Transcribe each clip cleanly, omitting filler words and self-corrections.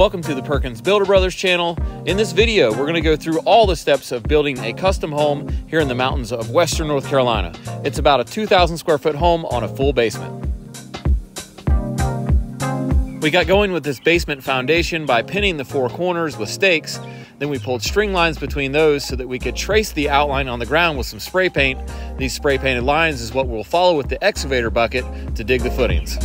Welcome to the Perkins Builder Brothers channel. In this video, we're going to go through all the steps of building a custom home here in the mountains of Western North Carolina. It's about a 2,000 square foot home on a full basement. We got going with this basement foundation by pinning the four corners with stakes. Then we pulled string lines between those so that we could trace the outline on the ground with some spray paint. These spray painted lines is what we'll follow with the excavator bucket to dig the footings.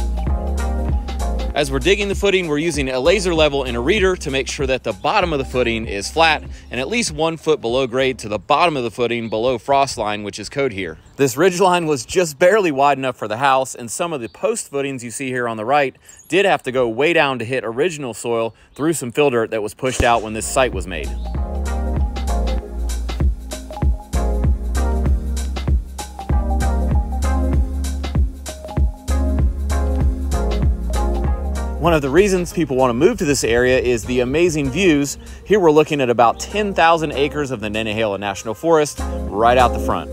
As we're digging the footing, we're using a laser level and a reader to make sure that the bottom of the footing is flat and at least 1 foot below grade to the bottom of the footing below frost line, which is code here. This ridge line was just barely wide enough for the house, and some of the post footings you see here on the right did have to go way down to hit original soil through some fill dirt that was pushed out when this site was made. One of the reasons people want to move to this area is the amazing views. Here we're looking at about 10,000 acres of the Nantahala National Forest right out the front.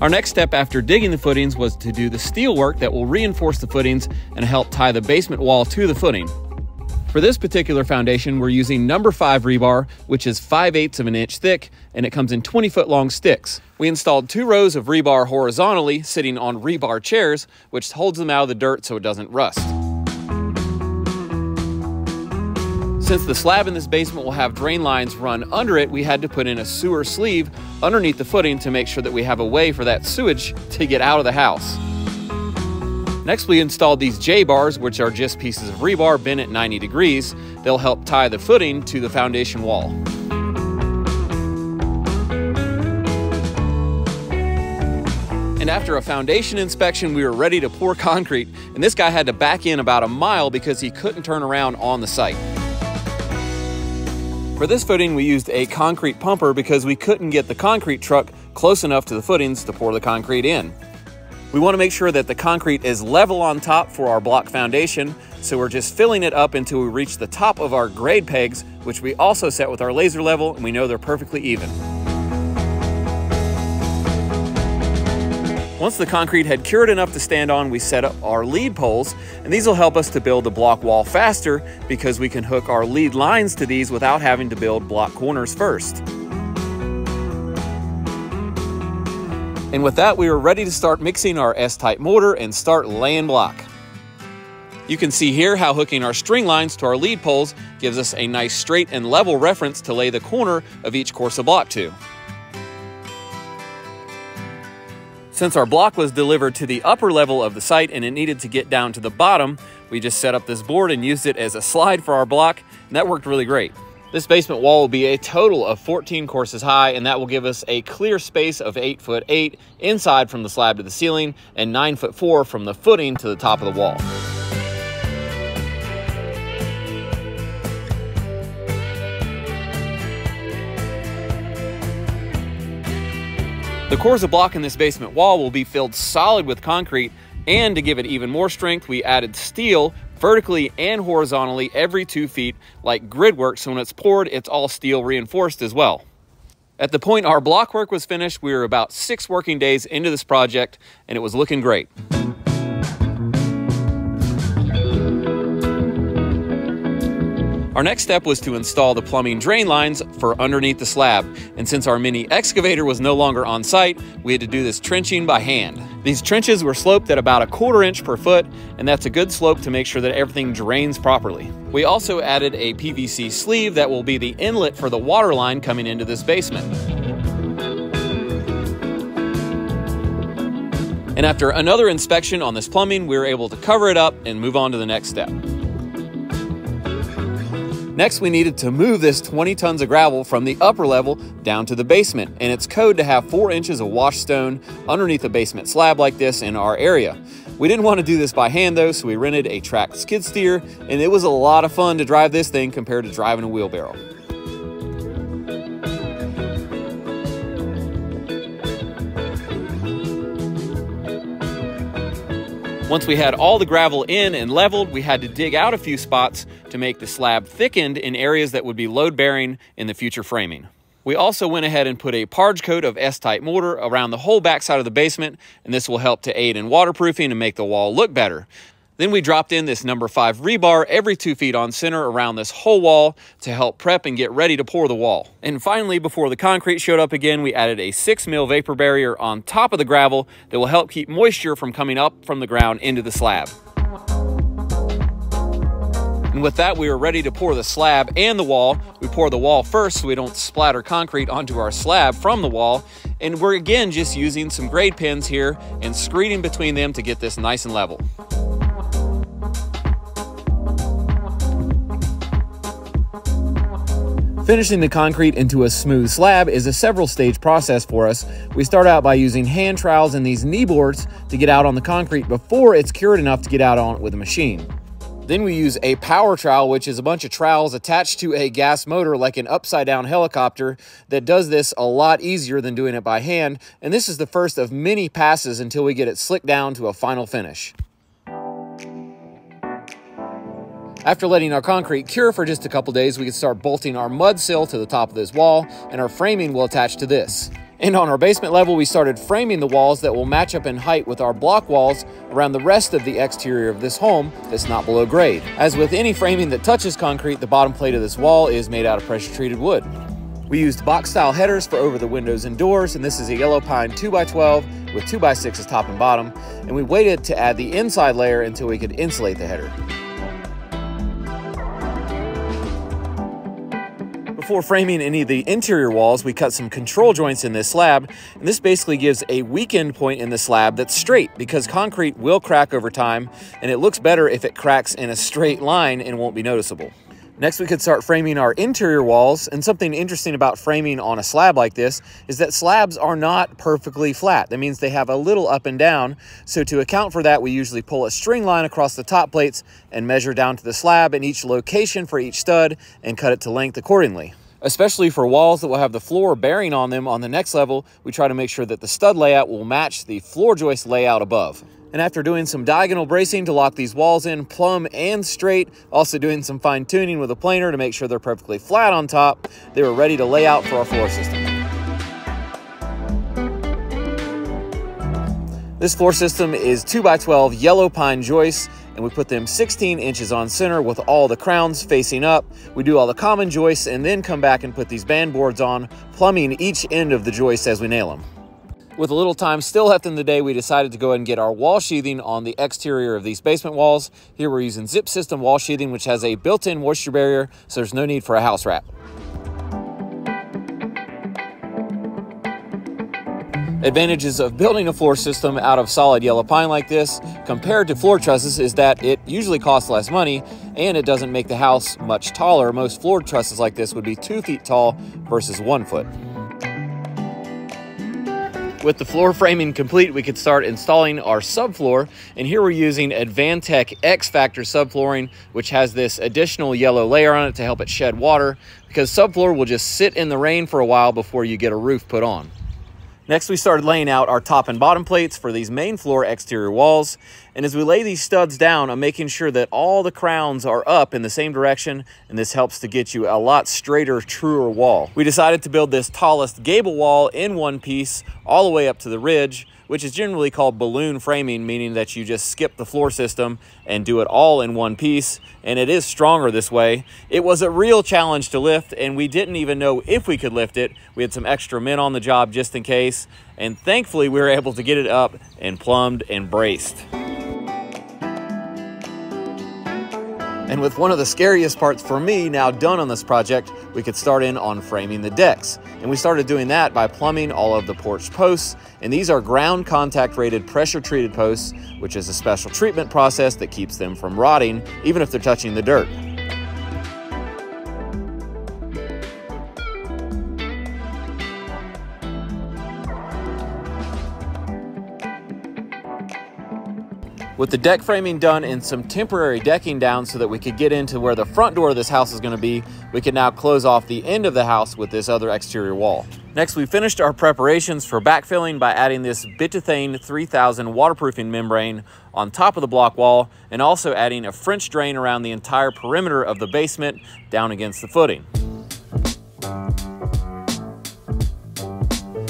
Our next step after digging the footings was to do the steel work that will reinforce the footings and help tie the basement wall to the footing. For this particular foundation, we're using number 5 rebar, which is 5/8 of an inch thick, and it comes in 20-foot long sticks. We installed 2 rows of rebar horizontally, sitting on rebar chairs, which holds them out of the dirt so it doesn't rust. Since the slab in this basement will have drain lines run under it, we had to put in a sewer sleeve underneath the footing to make sure that we have a way for that sewage to get out of the house. Next, we installed these J-bars, which are just pieces of rebar bent at 90 degrees. They'll help tie the footing to the foundation wall. And after a foundation inspection, we were ready to pour concrete, and this guy had to back in about a mile because he couldn't turn around on the site. For this footing, we used a concrete pumper because we couldn't get the concrete truck close enough to the footings to pour the concrete in. We want to make sure that the concrete is level on top for our block foundation, so we're just filling it up until we reach the top of our grade pegs, which we also set with our laser level, and we know they're perfectly even. Once the concrete had cured enough to stand on, we set up our lead poles, and these will help us to build the block wall faster because we can hook our lead lines to these without having to build block corners first. And with that, we were ready to start mixing our S-type mortar and start laying block. You can see here how hooking our string lines to our lead poles gives us a nice straight and level reference to lay the corner of each course of block to. Since our block was delivered to the upper level of the site and it needed to get down to the bottom, we just set up this board and used it as a slide for our block, and that worked really great. This basement wall will be a total of 14 courses high, and that will give us a clear space of 8'8" inside from the slab to the ceiling and 9'4" from the footing to the top of the wall. The cores of block in this basement wall will be filled solid with concrete, and to give it even more strength, we added steel vertically and horizontally every 2 feet like grid work, so when it's poured, it's all steel reinforced as well. At the point our block work was finished, we were about 6 working days into this project, and it was looking great. Our next step was to install the plumbing drain lines for underneath the slab, and since our mini excavator was no longer on site, we had to do this trenching by hand. These trenches were sloped at about 1/4 inch per foot, and that's a good slope to make sure that everything drains properly. We also added a PVC sleeve that will be the inlet for the water line coming into this basement. And after another inspection on this plumbing, we were able to cover it up and move on to the next step. Next, we needed to move this 20 tons of gravel from the upper level down to the basement, and it's code to have 4 inches of washed stone underneath a basement slab like this in our area. We didn't want to do this by hand though, so we rented a tracked skid steer, and it was a lot of fun to drive this thing compared to driving a wheelbarrow. Once we had all the gravel in and leveled, we had to dig out a few spots to make the slab thickened in areas that would be load-bearing in the future framing. We also went ahead and put a parge coat of S-type mortar around the whole backside of the basement, and this will help to aid in waterproofing and make the wall look better. Then we dropped in this number 5 rebar every 2 feet on center around this whole wall to help prep and get ready to pour the wall. And finally, before the concrete showed up again, we added a 6 mil vapor barrier on top of the gravel that will help keep moisture from coming up from the ground into the slab. And with that, we were ready to pour the slab and the wall. We pour the wall first so we don't splatter concrete onto our slab from the wall. And we're again just using some grade pins here and screeding between them to get this nice and level. Finishing the concrete into a smooth slab is a several stage process for us. We start out by using hand trowels and these knee boards to get out on the concrete before it's cured enough to get out on it with a machine. Then we use a power trowel, which is a bunch of trowels attached to a gas motor like an upside down helicopter that does this a lot easier than doing it by hand. And this is the first of many passes until we get it slicked down to a final finish. After letting our concrete cure for just a couple days, we can start bolting our mud sill to the top of this wall, and our framing will attach to this. And on our basement level, we started framing the walls that will match up in height with our block walls around the rest of the exterior of this home that's not below grade. As with any framing that touches concrete, the bottom plate of this wall is made out of pressure-treated wood. We used box-style headers for over the windows and doors, and this is a yellow pine 2x12 with 2x6s top and bottom, and we waited to add the inside layer until we could insulate the header. Before framing any of the interior walls, we cut some control joints in this slab, and this basically gives a weak-end point in the slab that's straight because concrete will crack over time, and it looks better if it cracks in a straight line and won't be noticeable. Next, we could start framing our interior walls, and something interesting about framing on a slab like this is that slabs are not perfectly flat. That means they have a little up and down, so to account for that, we usually pull a string line across the top plates and measure down to the slab in each location for each stud and cut it to length accordingly. Especially for walls that will have the floor bearing on them on the next level, we try to make sure that the stud layout will match the floor joist layout above. And after doing some diagonal bracing to lock these walls in plumb and straight, also doing some fine tuning with a planer to make sure they're perfectly flat on top, they were ready to lay out for our floor system. This floor system is 2x12 yellow pine joists, and we put them 16 inches on center with all the crowns facing up. We do all the common joists and then come back and put these band boards on, plumbing each end of the joist as we nail them. With a little time still left in the day, we decided to go ahead and get our wall sheathing on the exterior of these basement walls. Here we're using zip system wall sheathing, which has a built-in moisture barrier, so there's no need for a house wrap. Advantages of building a floor system out of solid yellow pine like this compared to floor trusses is that it usually costs less money and it doesn't make the house much taller. Most floor trusses like this would be 2 feet tall versus 1 foot. With the floor framing complete, we could start installing our subfloor, and here we're using Advantech X Factor subflooring, which has this additional yellow layer on it to help it shed water, because subfloor will just sit in the rain for a while before you get a roof put on. Next, we started laying out our top and bottom plates for these main floor exterior walls. And as we lay these studs down, I'm making sure that all the crowns are up in the same direction, and this helps to get you a lot straighter, truer wall. We decided to build this tallest gable wall in one piece all the way up to the ridge, which is generally called balloon framing, meaning that you just skip the floor system and do it all in one piece, and it is stronger this way. It was a real challenge to lift, and we didn't even know if we could lift it. We had some extra men on the job just in case, and thankfully we were able to get it up and plumbed and braced. And with one of the scariest parts for me now done on this project, we could start in on framing the decks. And we started doing that by plumbing all of the porch posts. And these are ground contact rated pressure treated posts, which is a special treatment process that keeps them from rotting, even if they're touching the dirt. With the deck framing done and some temporary decking down so that we could get into where the front door of this house is going to be, we can now close off the end of the house with this other exterior wall. Next, we finished our preparations for backfilling by adding this Bitethane 3000 waterproofing membrane on top of the block wall, and also adding a French drain around the entire perimeter of the basement down against the footing.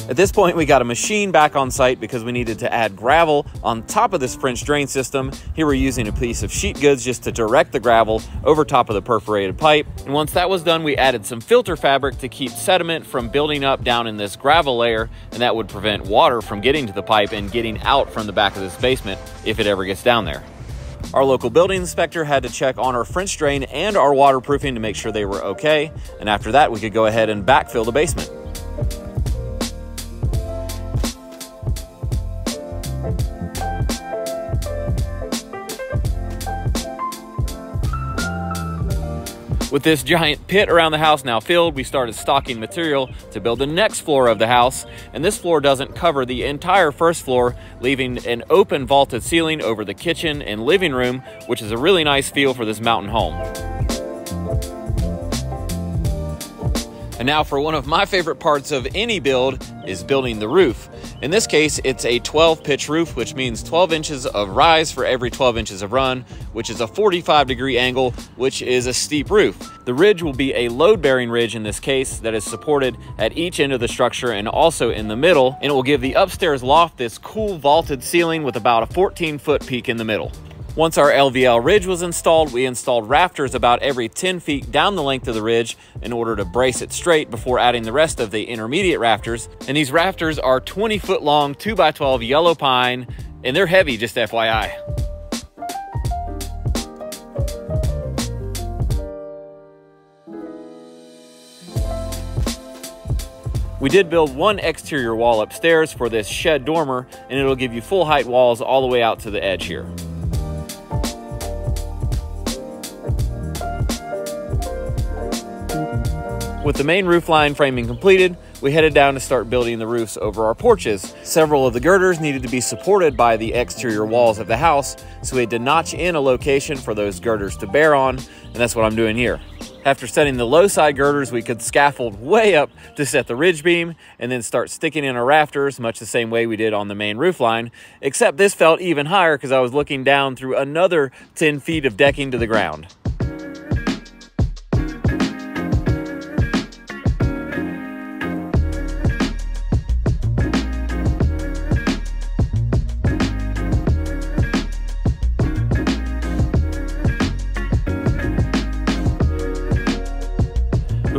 At this point, we got a machine back on site because we needed to add gravel on top of this French drain system. Here we're using a piece of sheet goods just to direct the gravel over top of the perforated pipe. And once that was done, we added some filter fabric to keep sediment from building up down in this gravel layer, and that would prevent water from getting to the pipe and getting out from the back of this basement if it ever gets down there. Our local building inspector had to check on our French drain and our waterproofing to make sure they were okay, and after that we could go ahead and backfill the basement. With this giant pit around the house now filled, we started stocking material to build the next floor of the house, and this floor doesn't cover the entire first floor, leaving an open vaulted ceiling over the kitchen and living room, which is a really nice feel for this mountain home. And now for one of my favorite parts of any build is building the roof. In this case, it's a 12 pitch roof, which means 12 inches of rise for every 12 inches of run, which is a 45-degree angle, which is a steep roof. The ridge will be a load-bearing ridge in this case that is supported at each end of the structure and also in the middle, and it will give the upstairs loft this cool vaulted ceiling with about a 14-foot peak in the middle. Once our LVL ridge was installed, we installed rafters about every 10 feet down the length of the ridge in order to brace it straight before adding the rest of the intermediate rafters. And these rafters are 20-foot long, 2x12 yellow pine, and they're heavy, just FYI. We did build one exterior wall upstairs for this shed dormer, and it'll give you full height walls all the way out to the edge here. With the main roof line framing completed, we headed down to start building the roofs over our porches. Several of the girders needed to be supported by the exterior walls of the house, so we had to notch in a location for those girders to bear on, and that's what I'm doing here. After setting the low side girders, we could scaffold way up to set the ridge beam and then start sticking in our rafters much the same way we did on the main roof line, except this felt even higher because I was looking down through another 10 feet of decking to the ground.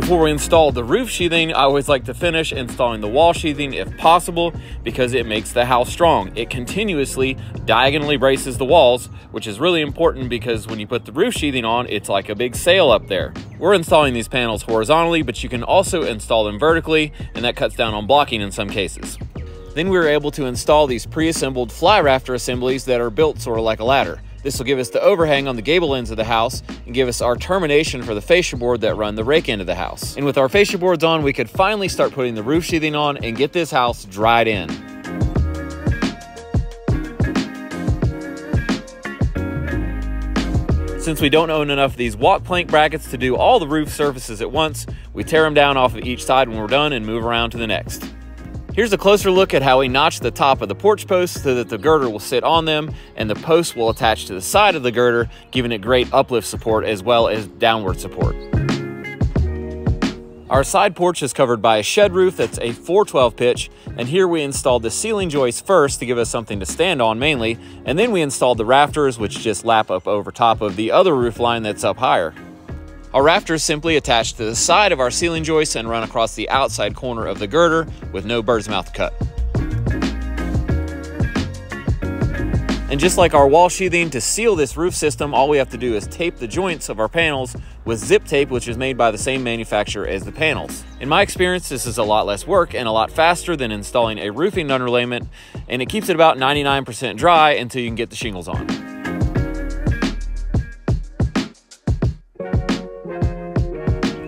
Before we install the roof sheathing, I always like to finish installing the wall sheathing if possible because it makes the house strong. It continuously diagonally braces the walls, which is really important because when you put the roof sheathing on, it's like a big sail up there. We're installing these panels horizontally, but you can also install them vertically, and that cuts down on blocking in some cases. Then we were able to install these pre-assembled fly rafter assemblies that are built sort of like a ladder. This will give us the overhang on the gable ends of the house and give us our termination for the fascia board that run the rake end of the house. And with our fascia boards on, we could finally start putting the roof sheathing on and get this house dried in. Since we don't own enough of these walk plank brackets to do all the roof surfaces at once, we tear them down off of each side when we're done and move around to the next. Here's a closer look at how we notched the top of the porch posts so that the girder will sit on them and the posts will attach to the side of the girder, giving it great uplift support as well as downward support. Our side porch is covered by a shed roof that's a 412 pitch, and here we installed the ceiling joists first to give us something to stand on mainly, and then we installed the rafters, which just lap up over top of the other roof line that's up higher. Our rafters simply attach to the side of our ceiling joists and run across the outside corner of the girder with no bird's mouth cut. And just like our wall sheathing, to seal this roof system, all we have to do is tape the joints of our panels with zip tape, which is made by the same manufacturer as the panels. In my experience, this is a lot less work and a lot faster than installing a roofing underlayment, and it keeps it about 99% dry until you can get the shingles on.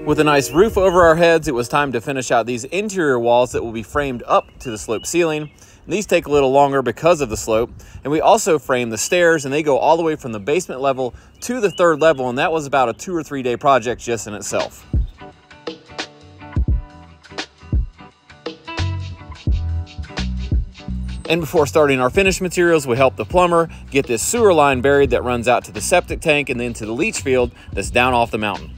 With a nice roof over our heads, it was time to finish out these interior walls that will be framed up to the slope ceiling. And these take a little longer because of the slope. And we also frame the stairs, and they go all the way from the basement level to the third level, and that was about a 2 or 3 day project just in itself. And before starting our finished materials, we helped the plumber get this sewer line buried that runs out to the septic tank and then to the leach field that's down off the mountain.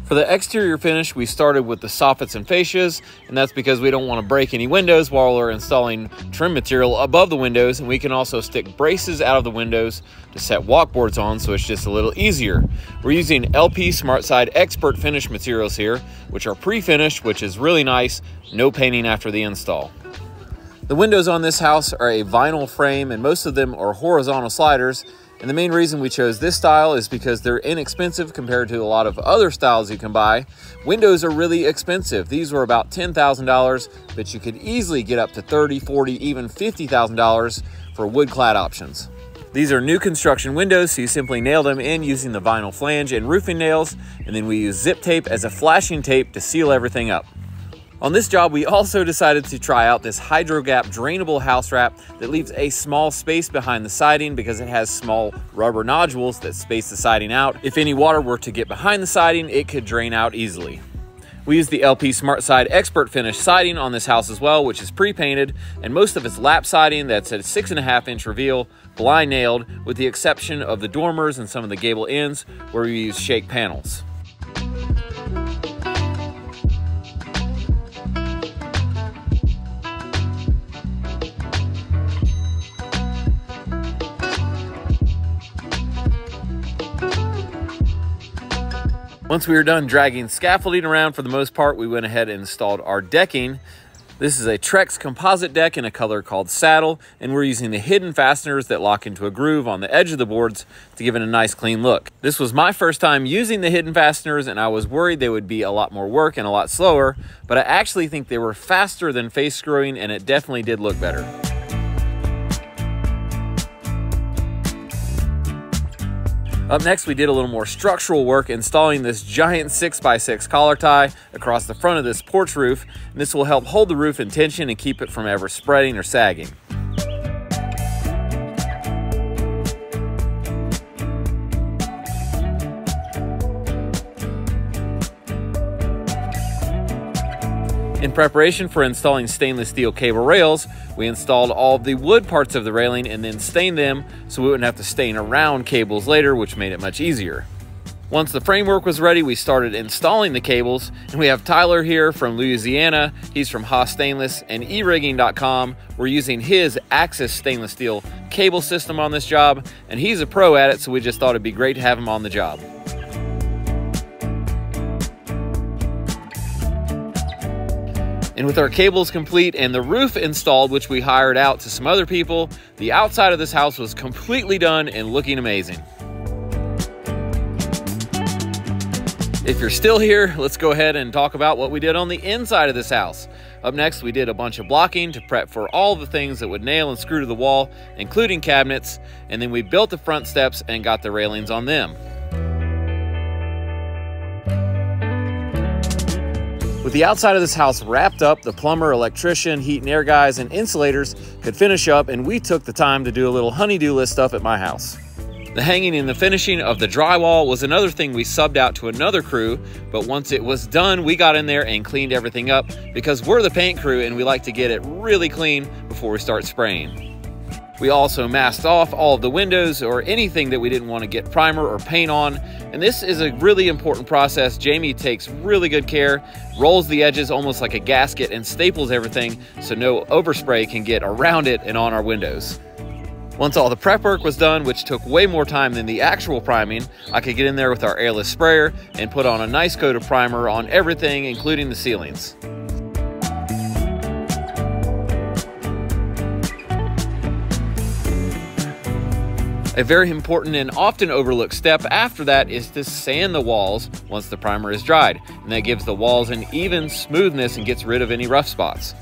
For the exterior finish, we started with the soffits and fascias, and that's because we don't want to break any windows while we're installing trim material above the windows, and we can also stick braces out of the windows to set walkboards on, so it's just a little easier. We're using LP SmartSide Expert Finish materials here, which are pre-finished, which is really nice, no painting after the install. The windows on this house are a vinyl frame, and most of them are horizontal sliders. And the main reason we chose this style is because they're inexpensive compared to a lot of other styles you can buy. Windows are really expensive. These were about $10,000, but you could easily get up to $30,000, $40,000, even $50,000 for wood clad options. These are new construction windows, so you simply nail them in using the vinyl flange and roofing nails, and then we use zip tape as a flashing tape to seal everything up. On this job, we also decided to try out this HydroGap drainable house wrap that leaves a small space behind the siding because it has small rubber nodules that space the siding out. If any water were to get behind the siding, it could drain out easily. We used the LP SmartSide Expert Finish siding on this house as well, which is pre-painted, and most of it's lap siding that's at a 6.5-inch reveal, blind nailed, with the exception of the dormers and some of the gable ends where we use shake panels. Once we were done dragging scaffolding around, for the most part, we went ahead and installed our decking. This is a Trex composite deck in a color called Saddle, and we're using the hidden fasteners that lock into a groove on the edge of the boards to give it a nice clean look. This was my first time using the hidden fasteners, and I was worried they would be a lot more work and a lot slower, but I actually think they were faster than face screwing, and it definitely did look better. Up next, we did a little more structural work installing this giant 6x6 collar tie across the front of this porch roof, and this will help hold the roof in tension and keep it from ever spreading or sagging. In preparation for installing stainless steel cable rails, we installed all of the wood parts of the railing and then stained them so we wouldn't have to stain around cables later, which made it much easier. Once the framework was ready, we started installing the cables, and we have Tyler here from Louisiana. He's from Haas Stainless and erigging.com. We're using his Axis stainless steel cable system on this job, and he's a pro at it, so we just thought it'd be great to have him on the job. And with our cables complete and the roof installed, which we hired out to some other people, the outside of this house was completely done and looking amazing. If you're still here, let's go ahead and talk about what we did on the inside of this house. Up next, we did a bunch of blocking to prep for all the things that would nail and screw to the wall, including cabinets, and then we built the front steps and got the railings on them. With the outside of this house wrapped up, the plumber, electrician, heat and air guys, and insulators could finish up, and we took the time to do a little honey-do list stuff at my house. The hanging and the finishing of the drywall was another thing we subbed out to another crew, but once it was done, we got in there and cleaned everything up because we're the paint crew and we like to get it really clean before we start spraying. We also masked off all of the windows or anything that we didn't want to get primer or paint on. And this is a really important process. Jamie takes really good care, rolls the edges almost like a gasket, and staples everything so no overspray can get around it and on our windows. Once all the prep work was done, which took way more time than the actual priming, I could get in there with our airless sprayer and put on a nice coat of primer on everything, including the ceilings. A very important and often overlooked step after that is to sand the walls once the primer is dried, and that gives the walls an even smoothness and gets rid of any rough spots.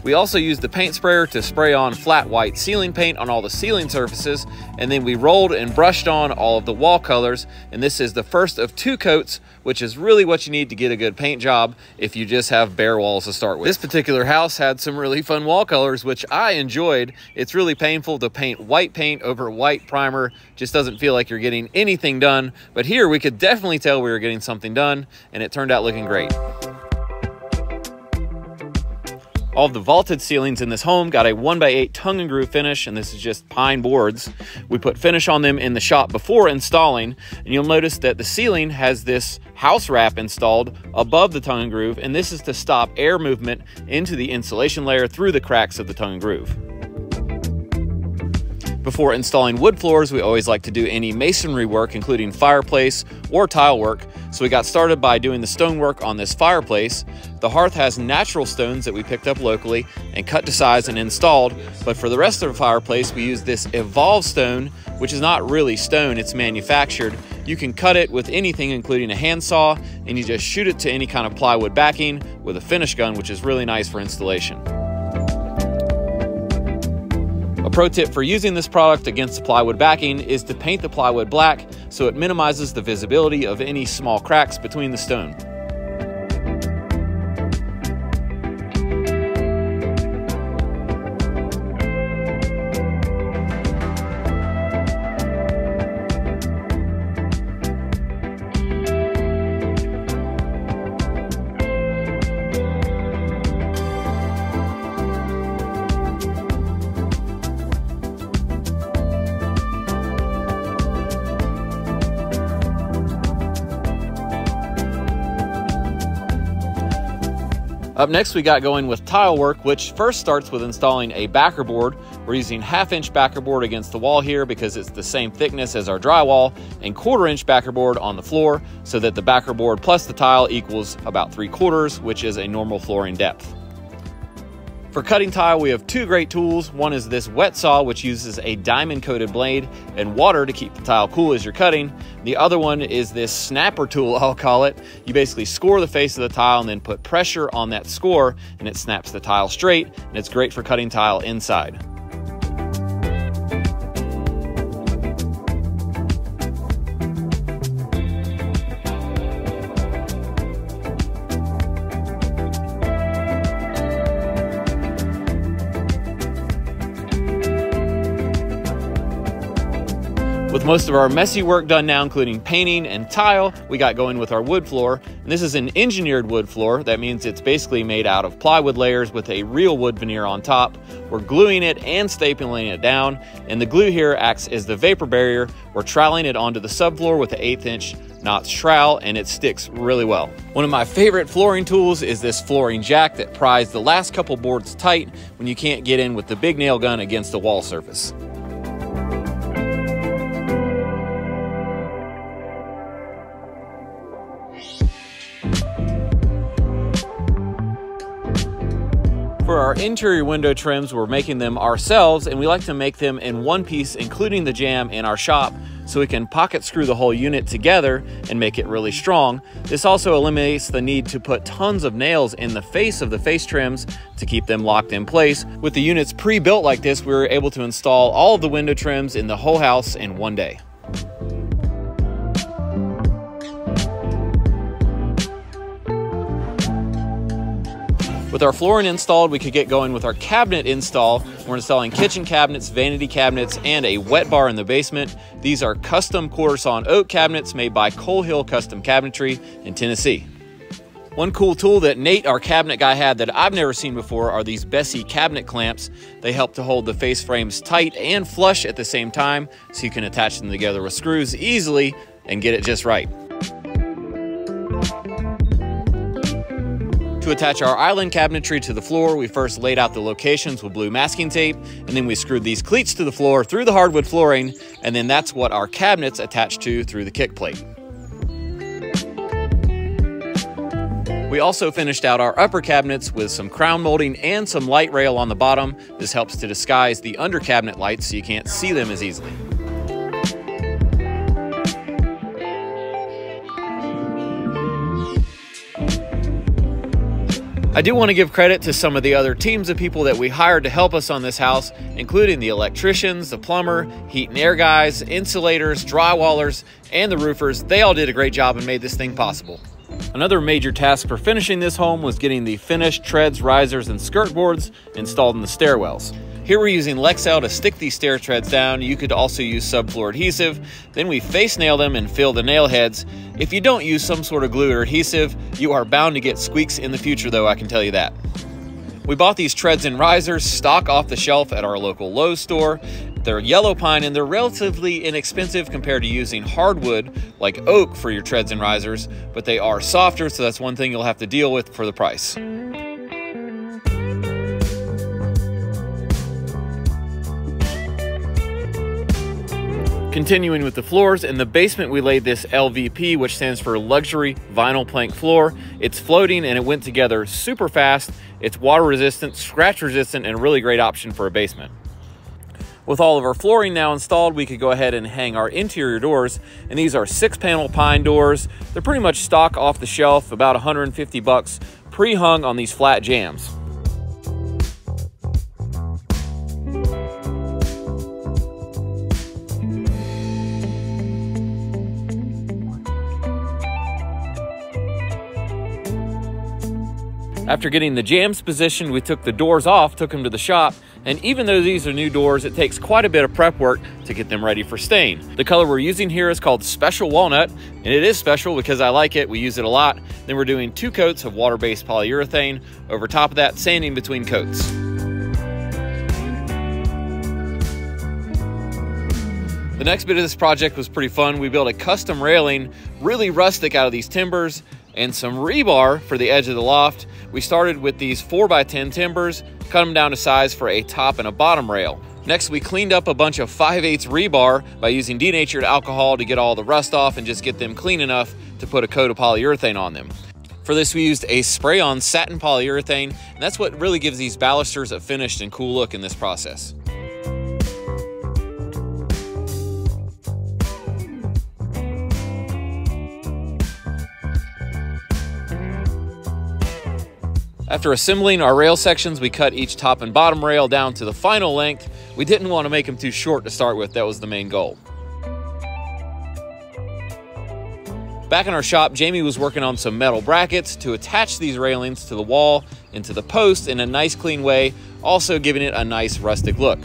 We also used the paint sprayer to spray on flat white ceiling paint on all the ceiling surfaces, and then we rolled and brushed on all of the wall colors, and this is the first of 2 coats, which is really what you need to get a good paint job if you just have bare walls to start with. This particular house had some really fun wall colors, which I enjoyed. It's really painful to paint white paint over white primer. Just doesn't feel like you're getting anything done, but here we could definitely tell we were getting something done, and it turned out looking great. All of the vaulted ceilings in this home got a 1x8 tongue and groove finish, and this is just pine boards. We put finish on them in the shop before installing, and you'll notice that the ceiling has this house wrap installed above the tongue and groove, and this is to stop air movement into the insulation layer through the cracks of the tongue and groove. Before installing wood floors, we always like to do any masonry work, including fireplace or tile work. So we got started by doing the stonework on this fireplace. The hearth has natural stones that we picked up locally and cut to size and installed. But for the rest of the fireplace, we use this evolved stone, which is not really stone, it's manufactured. You can cut it with anything, including a handsaw, and you just shoot it to any kind of plywood backing with a finish gun, which is really nice for installation. A pro tip for using this product against the plywood backing is to paint the plywood black so it minimizes the visibility of any small cracks between the stone. Up next, we got going with tile work, which first starts with installing a backer board. We're using 1/2-inch backer board against the wall here because it's the same thickness as our drywall, and 1/4-inch backer board on the floor so that the backer board plus the tile equals about 3/4, which is a normal flooring depth. For cutting tile, we have two great tools. One is this wet saw, which uses a diamond-coated blade and water to keep the tile cool as you're cutting. The other one is this snapper tool, I'll call it. You basically score the face of the tile and then put pressure on that score, and it snaps the tile straight, and it's great for cutting tile inside. With most of our messy work done now, including painting and tile, we got going with our wood floor. And this is an engineered wood floor. That means it's basically made out of plywood layers with a real wood veneer on top. We're gluing it and stapling it down, and the glue here acts as the vapor barrier. We're troweling it onto the subfloor with an 1/8-inch notch trowel, and it sticks really well. One of my favorite flooring tools is this flooring jack that pries the last couple boards tight when you can't get in with the big nail gun against the wall surface. For our interior window trims, we're making them ourselves, and we like to make them in one piece, including the jamb, in our shop, so we can pocket screw the whole unit together and make it really strong. This also eliminates the need to put tons of nails in the face of the face trims to keep them locked in place. With the units pre-built like this, we were able to install all of the window trims in the whole house in one day. With our flooring installed, we could get going with our cabinet install. We're installing kitchen cabinets, vanity cabinets, and a wet bar in the basement. These are custom quarter-sawn oak cabinets made by Coal Hill Custom Cabinetry in Tennessee. One cool tool that Nate, our cabinet guy, had that I've never seen before are these Bessie cabinet clamps. They help to hold the face frames tight and flush at the same time, so you can attach them together with screws easily and get it just right. To attach our island cabinetry to the floor, we first laid out the locations with blue masking tape, and then we screwed these cleats to the floor through the hardwood flooring, and then that's what our cabinets attach to through the kick plate. We also finished out our upper cabinets with some crown molding and some light rail on the bottom. This helps to disguise the under cabinet lights so you can't see them as easily. I do want to give credit to some of the other teams of people that we hired to help us on this house, including the electricians, the plumber, heat and air guys, insulators, drywallers, and the roofers. They all did a great job and made this thing possible. Another major task for finishing this home was getting the finished treads, risers, and skirt boards installed in the stairwells. Here we're using Lexel to stick these stair treads down. You could also use subfloor adhesive. Then we face nail them and fill the nail heads. If you don't use some sort of glue or adhesive, you are bound to get squeaks in the future though, I can tell you that. We bought these treads and risers stock off the shelf at our local Lowe's store. They're yellow pine and they're relatively inexpensive compared to using hardwood like oak for your treads and risers, but they are softer, so that's one thing you'll have to deal with for the price. Continuing with the floors, in the basement we laid this LVP, which stands for Luxury Vinyl Plank Floor. It's floating and it went together super fast. It's water resistant, scratch resistant, and a really great option for a basement. With all of our flooring now installed, we could go ahead and hang our interior doors, and these are 6-panel pine doors. They're pretty much stock off the shelf, about 150 bucks, pre-hung on these flat jambs. After getting the jambs positioned, we took the doors off, took them to the shop, and even though these are new doors, it takes quite a bit of prep work to get them ready for stain. The color we're using here is called Special Walnut, and it is special because I like it, we use it a lot. Then we're doing 2 coats of water-based polyurethane. Over top of that, sanding between coats. The next bit of this project was pretty fun. We built a custom railing, really rustic out of these timbers, and some rebar for the edge of the loft. We started with these 4x10 timbers, cut them down to size for a top and a bottom rail. Next, we cleaned up a bunch of 5/8 rebar by using denatured alcohol to get all the rust off and just get them clean enough to put a coat of polyurethane on them. For this, we used a spray-on satin polyurethane, and that's what really gives these balusters a finished and cool look in this process. After assembling our rail sections, we cut each top and bottom rail down to the final length. We didn't want to make them too short to start with. That was the main goal. Back in our shop, Jamie was working on some metal brackets to attach these railings to the wall and to the post in a nice clean way, also giving it a nice rustic look.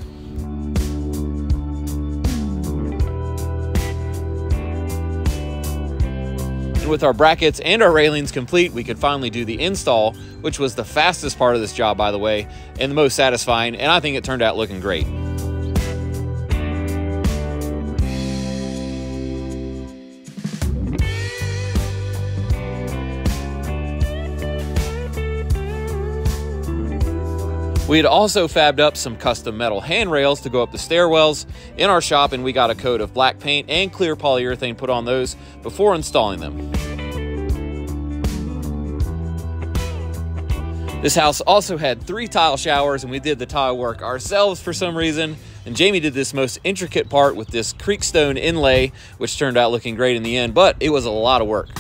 With our brackets and our railings complete, we could finally do the install, which was the fastest part of this job, by the way, and the most satisfying, and I think it turned out looking great. We had also fabbed up some custom metal handrails to go up the stairwells in our shop, and we got a coat of black paint and clear polyurethane put on those before installing them. This house also had 3 tile showers, and we did the tile work ourselves for some reason, and Jamie did this most intricate part with this creekstone inlay, which turned out looking great in the end, but it was a lot of work.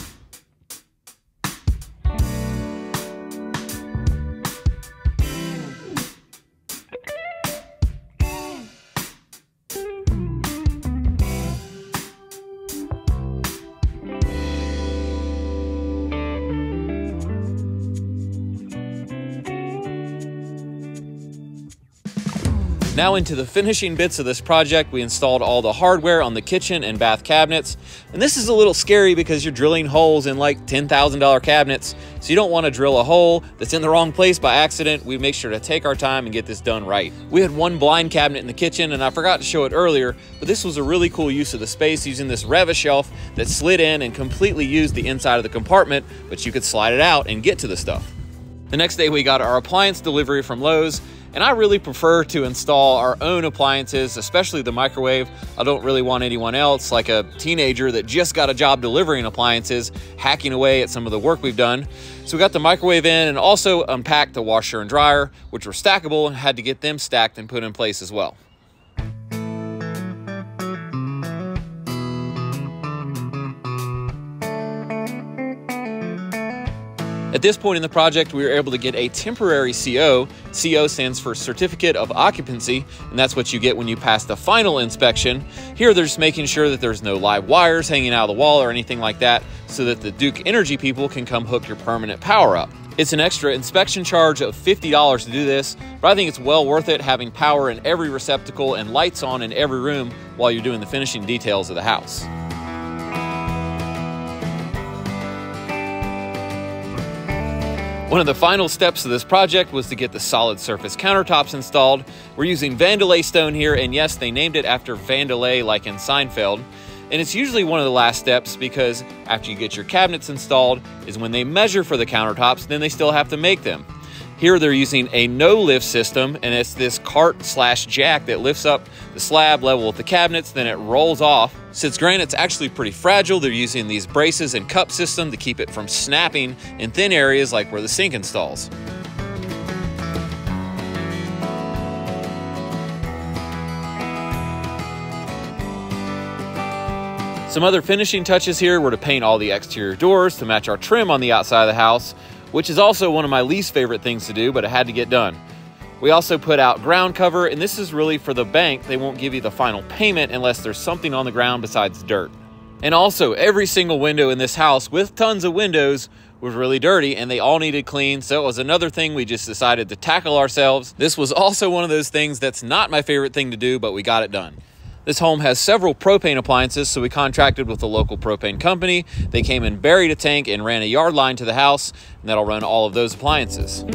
Now into the finishing bits of this project, we installed all the hardware on the kitchen and bath cabinets. And this is a little scary because you're drilling holes in like $10,000 cabinets. So you don't want to drill a hole that's in the wrong place by accident. We make sure to take our time and get this done right. We had one blind cabinet in the kitchen, and I forgot to show it earlier, but this was a really cool use of the space using this Reva shelf that slid in and completely used the inside of the compartment, but you could slide it out and get to the stuff. The next day we got our appliance delivery from Lowe's, and I really prefer to install our own appliances, especially the microwave. I don't really want anyone else, like a teenager that just got a job delivering appliances, hacking away at some of the work we've done. So we got the microwave in and also unpacked the washer and dryer, which were stackable, and had to get them stacked and put in place as well. At this point in the project, we were able to get a temporary CO. CO stands for Certificate of Occupancy, and that's what you get when you pass the final inspection. Here, they're just making sure that there's no live wires hanging out of the wall or anything like that, so that the Duke Energy people can come hook your permanent power up. It's an extra inspection charge of $50 to do this, but I think it's well worth it having power in every receptacle and lights on in every room while you're doing the finishing details of the house. One of the final steps of this project was to get the solid surface countertops installed. We're using Vandelay stone here, and yes, they named it after Vandelay like in Seinfeld. And it's usually one of the last steps because after you get your cabinets installed is when they measure for the countertops, then they still have to make them. Here they're using a no-lift system, and it's this cart/jack that lifts up the slab level with the cabinets, then it rolls off. Since granite's actually pretty fragile, they're using these braces and cup system to keep it from snapping in thin areas like where the sink installs. Some other finishing touches here were to paint all the exterior doors to match our trim on the outside of the house, which is also one of my least favorite things to do, but it had to get done. We also put out ground cover, and this is really for the bank. They won't give you the final payment unless there's something on the ground besides dirt. And also, every single window in this house, with tons of windows, was really dirty, and they all needed clean, so it was another thing we just decided to tackle ourselves. This was also one of those things that's not my favorite thing to do, but we got it done. This home has several propane appliances, so we contracted with a local propane company. They came and buried a tank and ran a yard line to the house, and that'll run all of those appliances.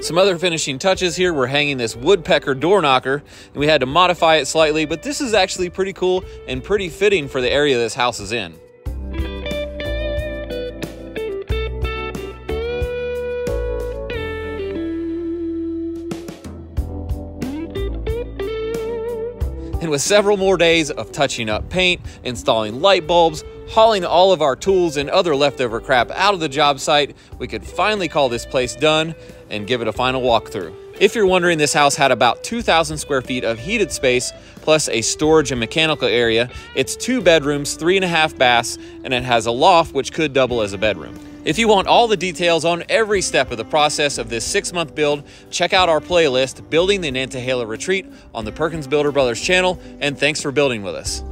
Some other finishing touches here were hanging this woodpecker door knocker, and we had to modify it slightly, but this is actually pretty cool and pretty fitting for the area this house is in. And with several more days of touching up paint, installing light bulbs, hauling all of our tools and other leftover crap out of the job site, we could finally call this place done and give it a final walkthrough. If you're wondering, this house had about 2,000 square feet of heated space, plus a storage and mechanical area. It's 2 bedrooms, 3.5 baths, and it has a loft which could double as a bedroom. If you want all the details on every step of the process of this 6-month build, check out our playlist, Building the Nantahala Retreat, on the Perkins Builder Brothers channel, and thanks for building with us.